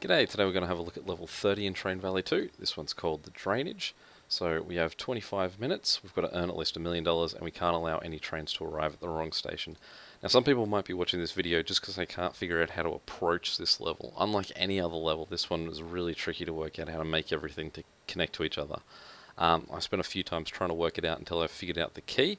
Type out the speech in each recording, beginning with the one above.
G'day, today we're going to have a look at level 30 in Train Valley 2. This one's called the Drainage. So we have 25 minutes, we've got to earn at least $1 million, and we can't allow any trains to arrive at the wrong station. Now some people might be watching this video just because they can't figure out how to approach this level. Unlike any other level, this one was really tricky to work out how to make everything to connect to each other. I spent a few times trying to work it out until I figured out the key.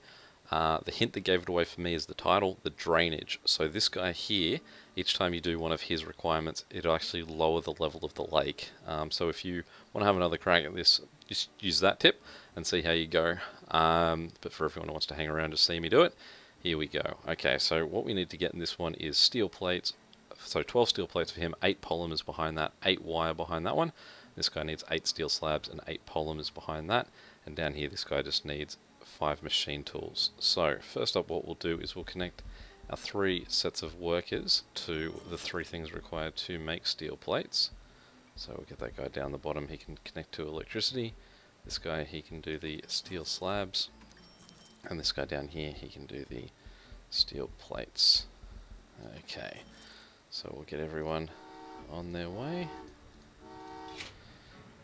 The hint that gave it away for me is the title, the drainage. So this guy here, each time you do one of his requirements, it'll actually lower the level of the lake. So if you want to have another crack at this, just use that tip and see how you go. But for everyone who wants to hang around to see me do it, here we go. Okay, so what we need to get in this one is steel plates. So 12 steel plates for him, 8 polymers behind that, 8 wire behind that one. This guy needs 8 steel slabs and 8 polymers behind that. And down here, this guy just needs 5 machine tools. So first up, what we'll do is we'll connect our 3 sets of workers to the 3 things required to make steel plates. So we'll get that guy down the bottom, he can connect to electricity. This guy, he can do the steel slabs. And this guy down here, he can do the steel plates. Okay, so we'll get everyone on their way.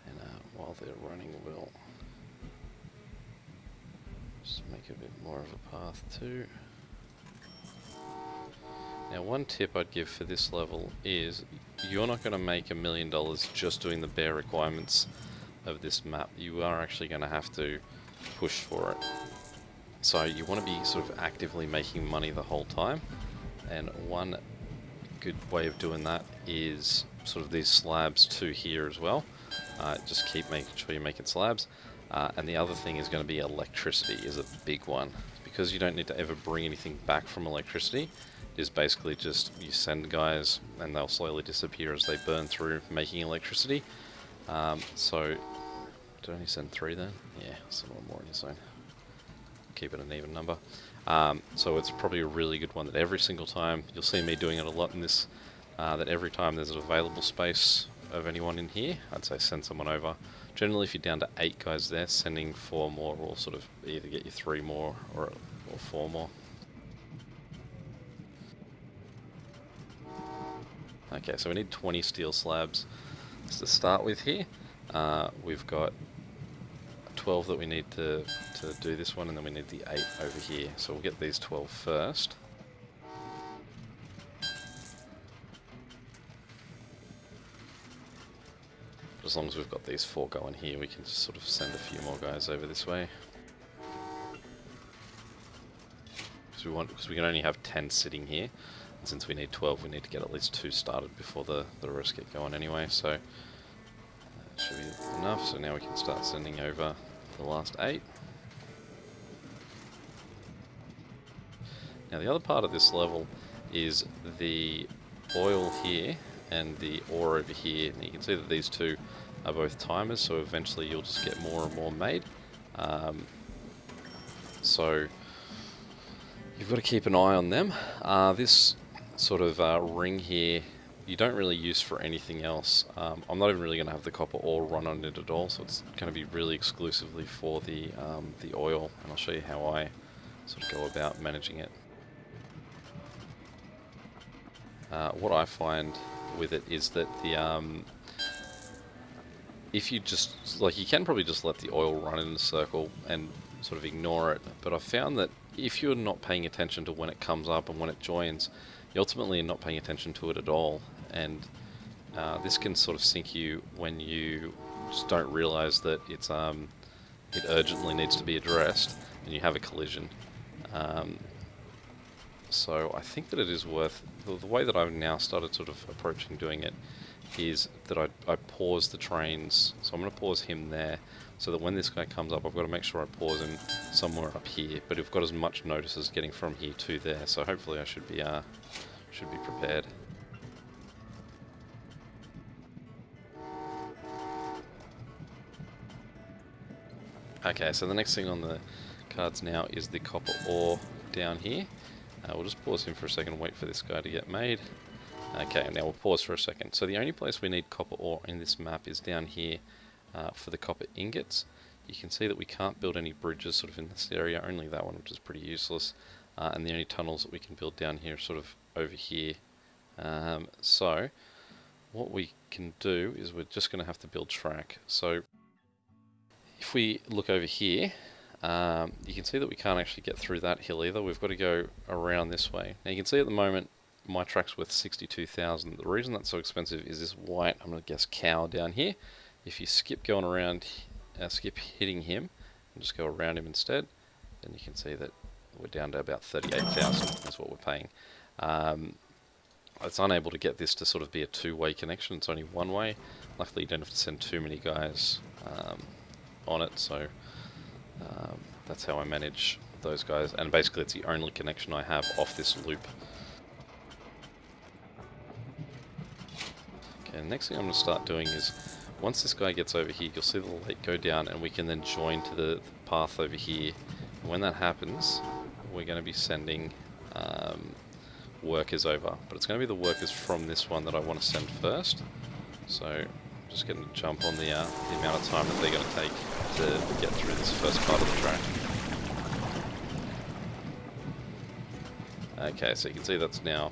And while they're running, we'll just make a bit more of a path too. Now one tip I'd give for this level is you're not going to make $1 million just doing the bare requirements of this map. You are actually going to have to push for it. So you want to be sort of actively making money the whole time, and one good way of doing that is sort of these slabs to here as well. Just keep making sure you're making slabs. And the other thing is going to be electricity is a big one. Because you don't need to ever bring anything back from electricity, it is basically just you send guys and they'll slowly disappear as they burn through making electricity. So, did I only send 3 then? Yeah, send one more in your zone. Keep it an even number. So it's probably a really good one that every single time, you'll see me doing it a lot in this, that every time there's an available space of anyone in here, I'd say send someone over. Generally, if you're down to 8 guys there, sending 4 more will sort of either get you 3 more or 4 more. Okay, so we need 20 steel slabs to start with here. We've got 12 that we need to do this one, and then we need the 8 over here. So we'll get these 12 first. As long as we've got these 4 going here, we can just sort of send a few more guys over this way. Because we can only have 10 sitting here, and since we need 12, we need to get at least 2 started before the rest get going anyway. So that should be enough. So now we can start sending over the last 8. Now the other part of this level is the oil here and the ore over here. And you can see that these 2 are both timers, so eventually you'll just get more and more made. So you've got to keep an eye on them. This sort of ring here, you don't really use for anything else. I'm not even really going to have the copper ore run on it at all, so it's going to be really exclusively for the oil, and I'll show you how I sort of go about managing it. What I find with it is that the if you just, like, you can probably just let the oil run in a circle and sort of ignore it, but I've found that if you're not paying attention to when it comes up and when it joins, you ultimately are not paying attention to it at all, and this can sort of sink you when you just don't realize that it's it urgently needs to be addressed and you have a collision. So I think that it is worth, the way that I've now started sort of approaching doing it is that I pause the trains. So I'm going to pause him there, so that when this guy comes up, I've got to make sure I pause him somewhere up here. But I've got as much notice as getting from here to there, so hopefully I should be prepared. Okay, so the next thing on the cards now is the copper ore down here. We'll just pause him for a second and wait for this guy to get made. Okay, now we'll pause for a second. So the only place we need copper ore in this map is down here for the copper ingots. You can see that we can't build any bridges sort of in this area, only that one, which is pretty useless. And the only tunnels that we can build down here are sort of over here. So what we can do is we're just going to have to build track. So if we look over here, you can see that we can't actually get through that hill either. We've got to go around this way. Now you can see at the moment my track's worth 62,000. The reason that's so expensive is this white, I'm going to guess cow down here. If you skip going around, skip hitting him, and just go around him instead, then you can see that we're down to about 38,000. That's what we're paying. It's unable to get this to sort of be a two-way connection. It's only one way. Luckily, you don't have to send too many guys on it, so that's how I manage those guys. And basically, it's the only connection I have off this loop. Okay, the next thing I'm going to start doing is, once this guy gets over here, you'll see the light go down, and we can then join to the path over here. And when that happens, we're going to be sending workers over, but it's going to be the workers from this one that I want to send first. So I'm just going to jump on the amount of time that they're going to take to get through this first part of the track. Okay, so you can see that's now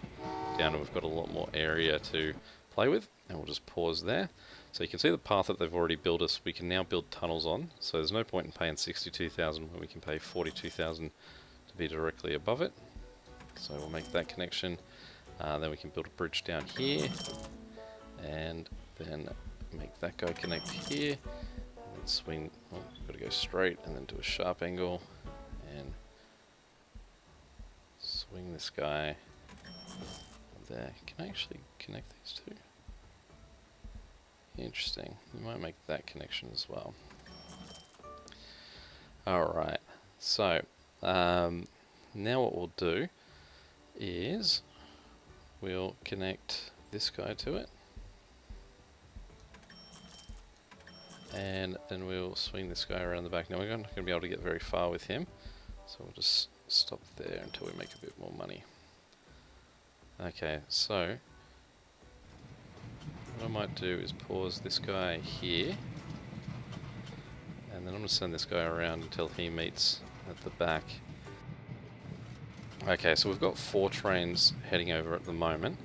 down and we've got a lot more area to play with, and we'll just pause there. So you can see the path that they've already built us, we can now build tunnels on, so there's no point in paying 62,000 when we can pay 42,000 to be directly above it. So we'll make that connection, then we can build a bridge down here, and then make that guy connect here, and then swing, well, got to go straight, and then do a sharp angle, and swing this guy there. Can I actually connect these two? Interesting, you might make that connection as well. Alright, so now what we'll do is we'll connect this guy to it, and then we'll swing this guy around the back. Now we're not going to be able to get very far with him, so we'll just stop there until we make a bit more money. Okay, so what I might do is pause this guy here, and then I'm going to send this guy around until he meets at the back. Okay, so we've got 4 trains heading over at the moment.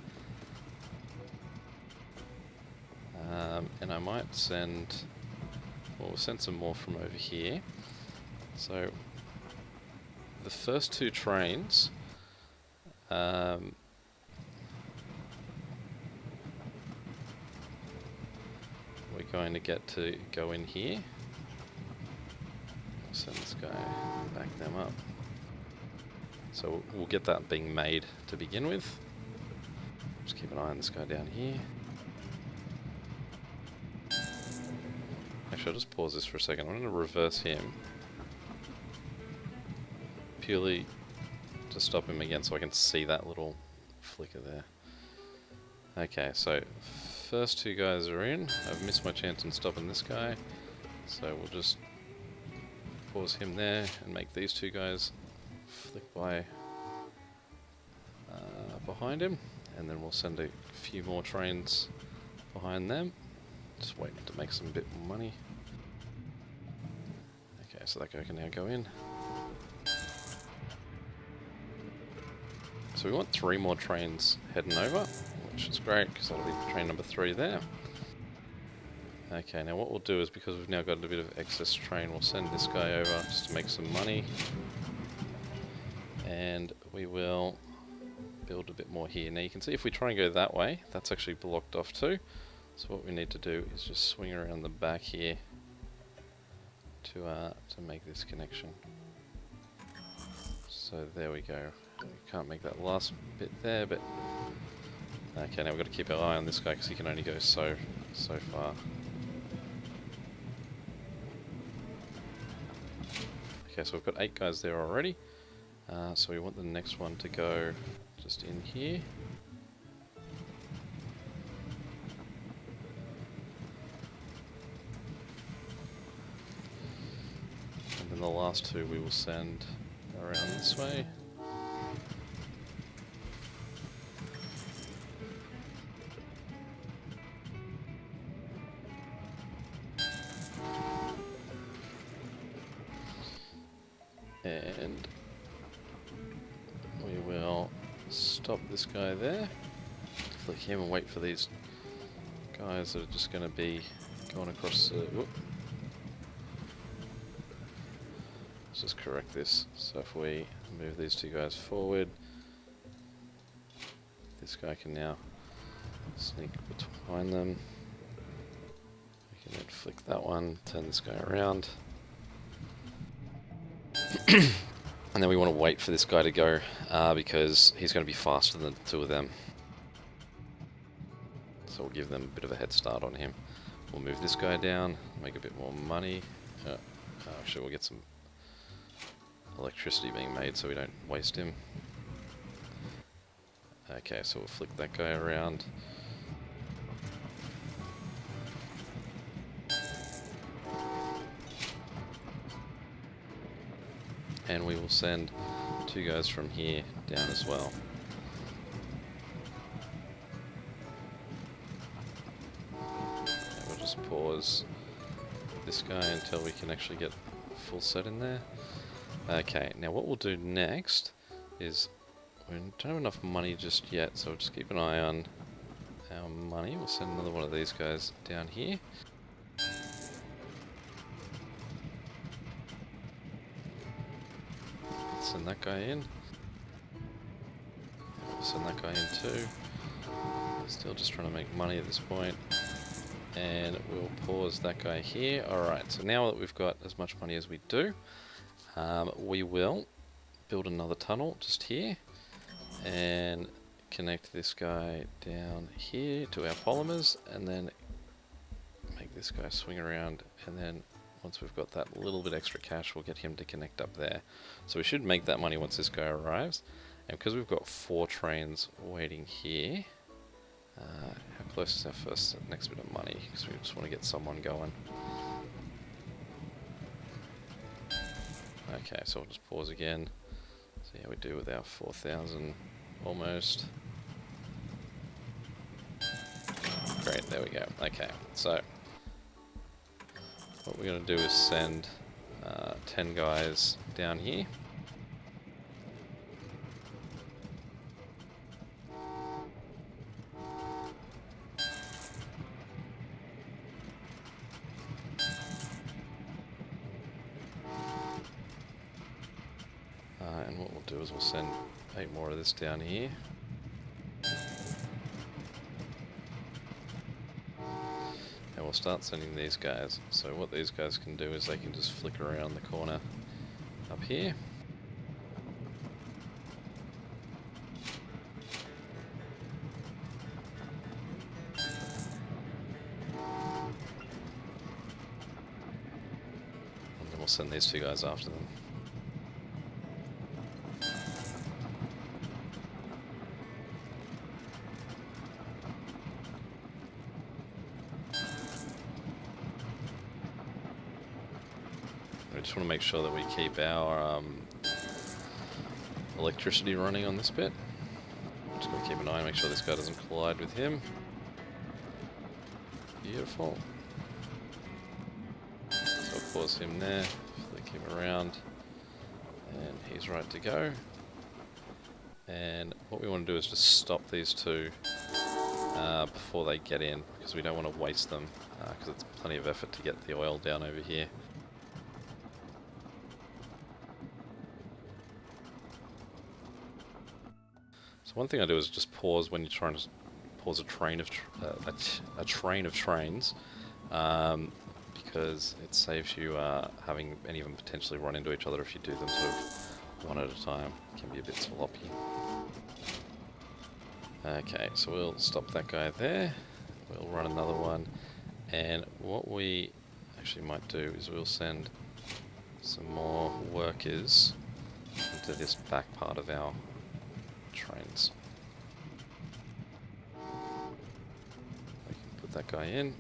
And I might send, well, we'll send some more from over here. So the first 2 trains, we're going to get to go in here. I'll send this guy, back them up. So we'll get that being made to begin with. Just keep an eye on this guy down here. Actually, I'll just pause this for a second. I'm going to reverse him, purely to stop him again so I can see that little flicker there. Okay, so first 2 guys are in. I've missed my chance in stopping this guy, so we'll just pause him there and make these 2 guys flick by behind him, and then we'll send a few more trains behind them. Just waiting to make some bit more money. Okay, so that guy can now go in. So we want 3 more trains heading over, which is great because that'll be train number 3 there. Okay, now what we'll do is, because we've now got a bit of excess train, we'll send this guy over just to make some money. And we will build a bit more here. Now you can see if we try and go that way, that's actually blocked off too. So what we need to do is just swing around the back here to make this connection. So there we go. We can't make that last bit there, but okay, now we've got to keep our eye on this guy because he can only go so far. Okay, so we've got 8 guys there already. So we want the next one to go just in here. And then the last 2 we will send around this way. And we will stop this guy there, click him and wait for these guys that are just going to be going across the... Whoop. Let's just correct this. So if we move these two guys forward, this guy can now sneak between them. We can then flick that one, turn this guy around. And then we want to wait for this guy to go because he's going to be faster than the two of them. So we'll give them a bit of a head start on him. We'll move this guy down, make a bit more money. Actually, we'll get some electricity being made so we don't waste him. Okay, so we'll flick that guy around. And we will send two guys from here down as well. And we'll just pause this guy until we can actually get a full set in there. Okay, now what we'll do next is, we don't have enough money just yet, so we'll just keep an eye on our money. We'll send another one of these guys down here. Send that guy in. We'll send that guy in too. Still just trying to make money at this point. And we'll pause that guy here. Alright, so now that we've got as much money as we do, we will build another tunnel just here and connect this guy down here to our polymers, and then make this guy swing around, and then once we've got that little bit extra cash, we'll get him to connect up there. So we should make that money once this guy arrives. And because we've got 4 trains waiting here, how close is our first next bit of money? Because we just want to get someone going. Okay, so we'll just pause again. See how we do with our 4,000 almost. Great, there we go. Okay, so what we're going to do is send 10 guys down here. And what we'll do is we'll send 8 more of this down here. And we'll start sending these guys. So what these guys can do is they can just flick around the corner up here. And then we'll send these 2 guys after them. We just want to make sure that we keep our electricity running on this bit. Just got to keep an eye and make sure this guy doesn't collide with him. Beautiful. So I'll pause him there, flick him around, and he's right to go. And what we want to do is just stop these 2 before they get in, because we don't want to waste them, because it's plenty of effort to get the oil down over here. So one thing I do is just pause when you're trying to pause a train of trains, because it saves you having any of them potentially run into each other if you do them sort of one at a time. It can be a bit sloppy. Okay, so we'll stop that guy there. We'll run another one, and what we actually might do is we'll send some more workers into this back part of our trains. We can put that guy in.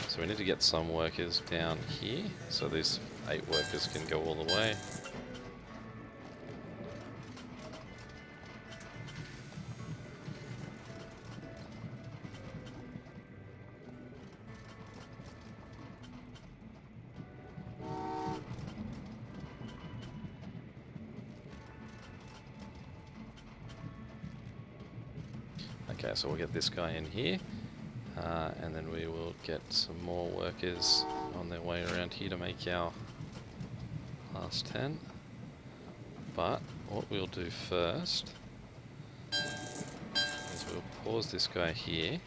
So we need to get some workers down here, so these 8 workers can go all the way. Okay, so we'll get this guy in here, and then we will get some more workers on their way around here to make our last 10. But what we'll do first is we'll pause this guy here,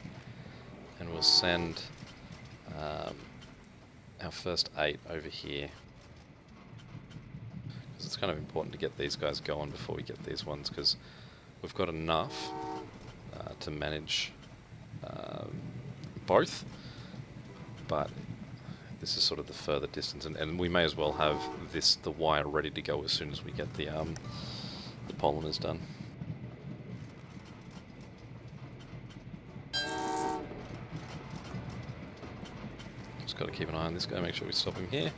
and we'll send our first 8 over here. Because it's kind of important to get these guys going before we get these ones, because we've got enough to manage both, but this is sort of the further distance, and we may as well have the wire ready to go as soon as we get the polymers done. Just got to keep an eye on this guy, make sure we stop him here.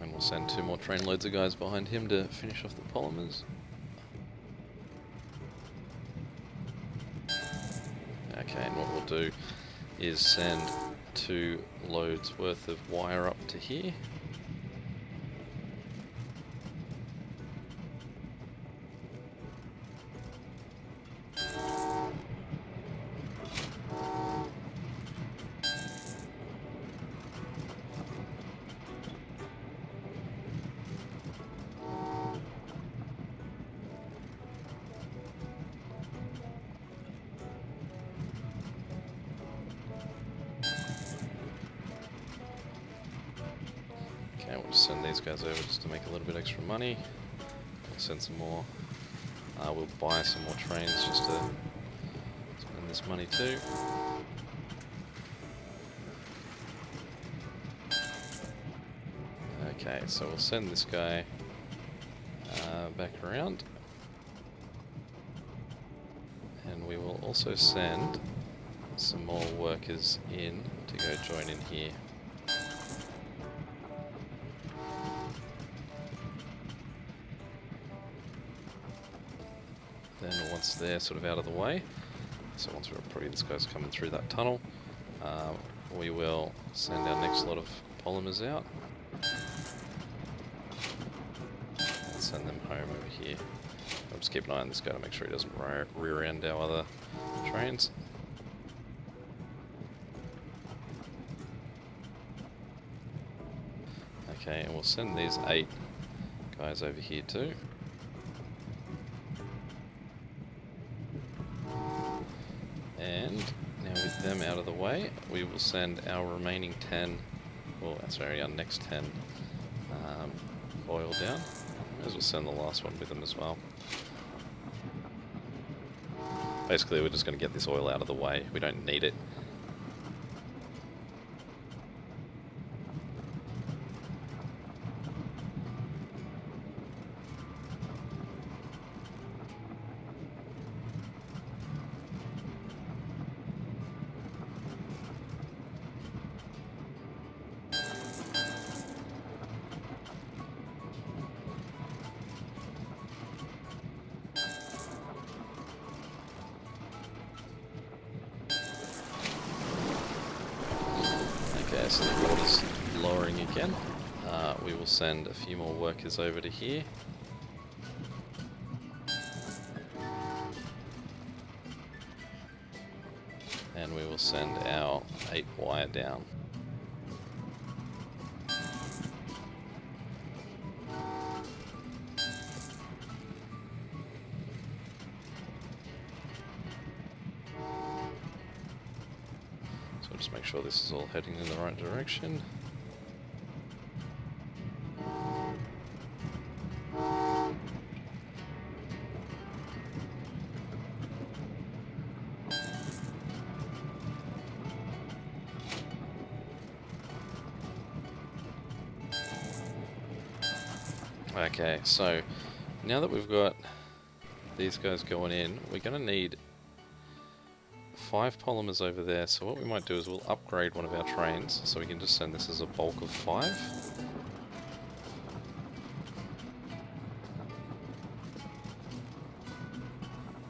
And we'll send 2 more train loads of guys behind him to finish off the polymers. Okay, and what we'll do is send 2 loads worth of wire up to here. Okay, we'll just send these guys over just to make a little bit extra money. We'll send some more. We'll buy some more trains just to spend this money too. Okay, so we'll send this guy back around. And we will also send some more workers in to go join in here. Then once they're sort of out of the way, so once we're probably this guy's coming through that tunnel, we will send our next lot of polymers out and send them home over here. I'll just keep an eye on this guy to make sure he doesn't rear end our other trains. Okay, and we'll send these 8 guys over here too. And now with them out of the way, we will send our remaining 10, well, sorry, our next 10 oil down. May as well send the last one with them as well. Basically, we're just going to get this oil out of the way. We don't need it. Okay, so the water's lowering again. We will send a few more workers over to here. And we will send our 8 wire down. So just make sure this is all heading in the right direction. Okay, so now that we've got these guys going in, we're going to need 5 polymers over there. So what we might do is we'll upgrade one of our trains, so we can just send this as a bulk of 5.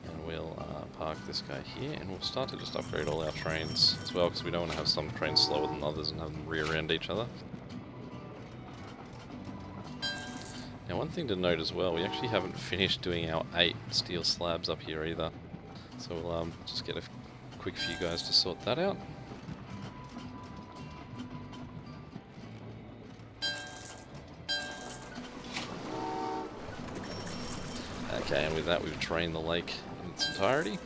And we'll park this guy here, and we'll start to just upgrade all our trains as well, because we don't want to have some trains slower than others and have them rear end each other. Now one thing to note as well, we actually haven't finished doing our 8 steel slabs up here either. So we'll just get a quick few guys to sort that out. Okay, and with that we've drained the lake in its entirety.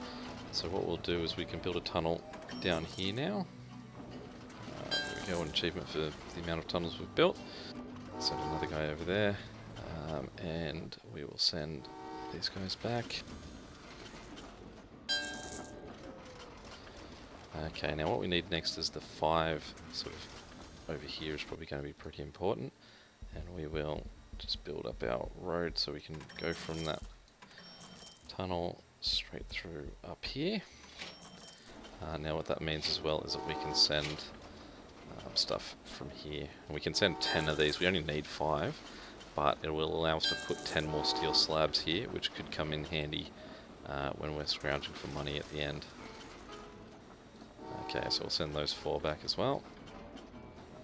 So what we'll do is we can build a tunnel down here now. There we go, an achievement for the amount of tunnels we've built. Send another guy over there, and we will send these guys back. Okay, now what we need next is the 5 sort of over here is probably going to be pretty important, and we will just build up our road so we can go from that tunnel straight through up here. Now what that means as well is that we can send stuff from here, and we can send 10 of these. We only need 5, but it will allow us to put 10 more steel slabs here, which could come in handy when we're scrounging for money at the end. Okay, so we'll send those 4 back as well,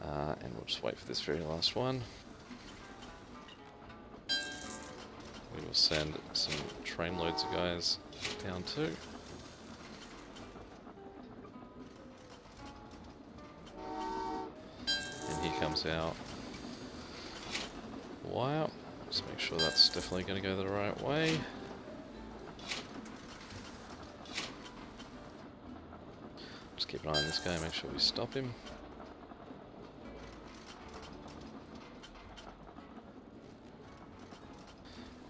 and we'll just wait for this very last one. We will send some train loads of guys down too. And here comes our wire. Just make sure that's definitely going to go the right way. Just keep an eye on this guy, make sure we stop him.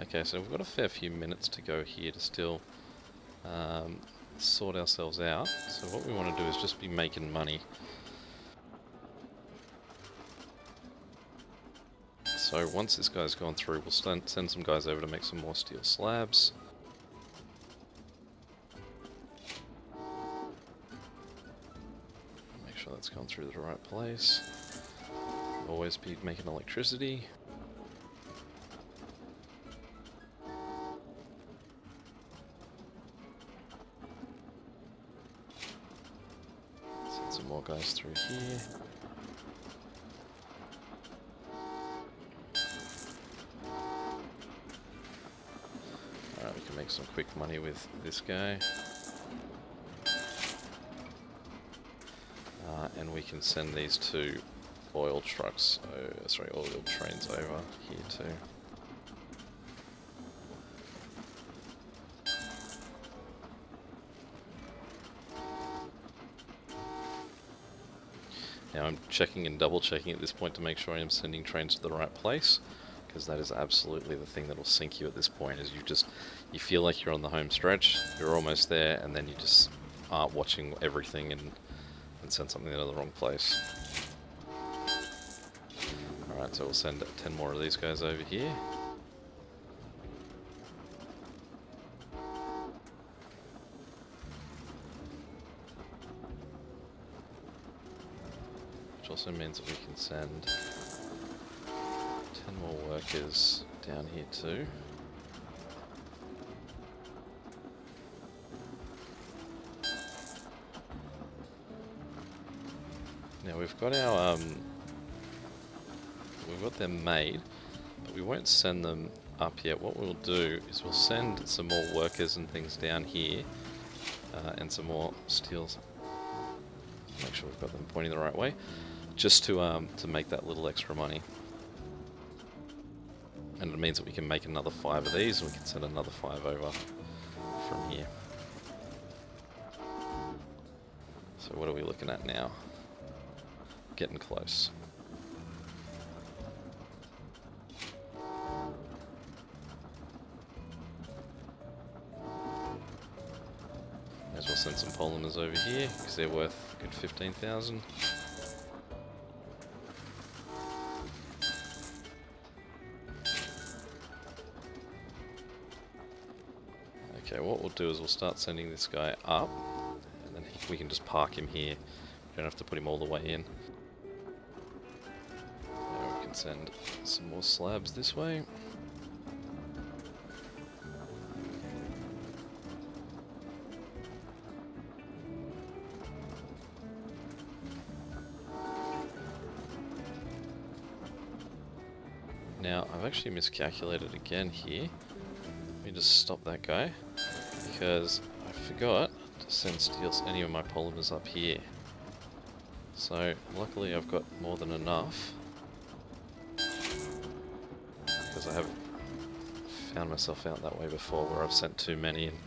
Okay, so we've got a fair few minutes to go here to still sort ourselves out. So what we want to do is just be making money. So once this guy's gone through, we'll send some guys over to make some more steel slabs. Make sure that's gone through the right place. Always be making electricity. Send some more guys through here. Alright, we can make some quick money with this guy. And we can send these 2 oil trucks, oil trains over here too. Now I'm checking and double checking at this point to make sure I am sending trains to the right place, because that is absolutely the thing that will sink you at this point, is you feel like you're on the home stretch, you're almost there, and then you just aren't watching everything and send something to the wrong place. Alright, so we'll send 10 more of these guys over here. Which also means that we can send 10 more workers down here too. Now we've got our we've got them made, but we won't send them up yet. What we'll do is we'll send some more workers and things down here, and some more steels. Make sure we've got them pointing the right way, just to make that little extra money. And it means that we can make another 5 of these, and we can send another 5 over from here. So what are we looking at now? Getting close. May as well send some polymers over here, because they're worth a good 15,000. Okay, what we'll do is we'll start sending this guy up, and then we can just park him here. We don't have to put him all the way in. Now we can send some more slabs this way. Now, I've I've actually miscalculated again here. Let me just stop that guy, because I forgot to send any of my polymers up here. So luckily I've got more than enough, because I have found myself out that way before where I've sent too many and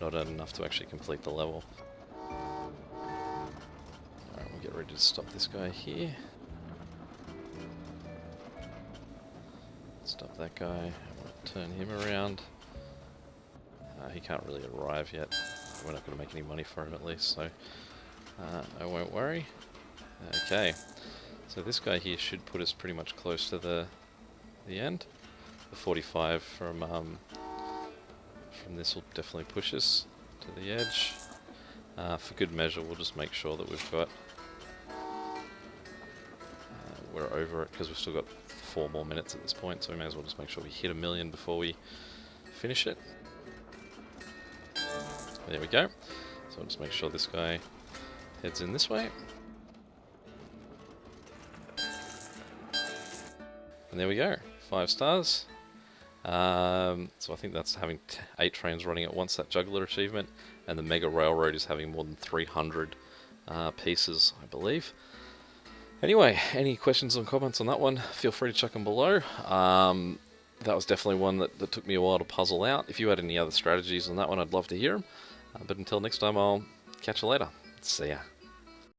not had enough to actually complete the level. Alright, we'll get ready to stop this guy here. Stop that guy. I want to turn him around. He can't really arrive yet. We're not going to make any money for him at least, so I won't worry. Okay, so this guy here should put us pretty much close to the end. The 45 from this will definitely push us to the edge. For good measure, we'll just make sure that we've got we're over it, because we've still got 4 more minutes at this point, so we may as well just make sure we hit 1 million before we finish it. There we go. So I'll just make sure this guy heads in this way. And there we go, 5 stars. So I think that's having 8 trains running at once, that juggler achievement, and the Mega Railroad is having more than 300 pieces, I believe. Anyway, any questions or comments on that one, feel free to chuck them below. That was definitely one that took me a while to puzzle out. If you had any other strategies on that one, I'd love to hear them. But until next time, I'll catch you later. See ya.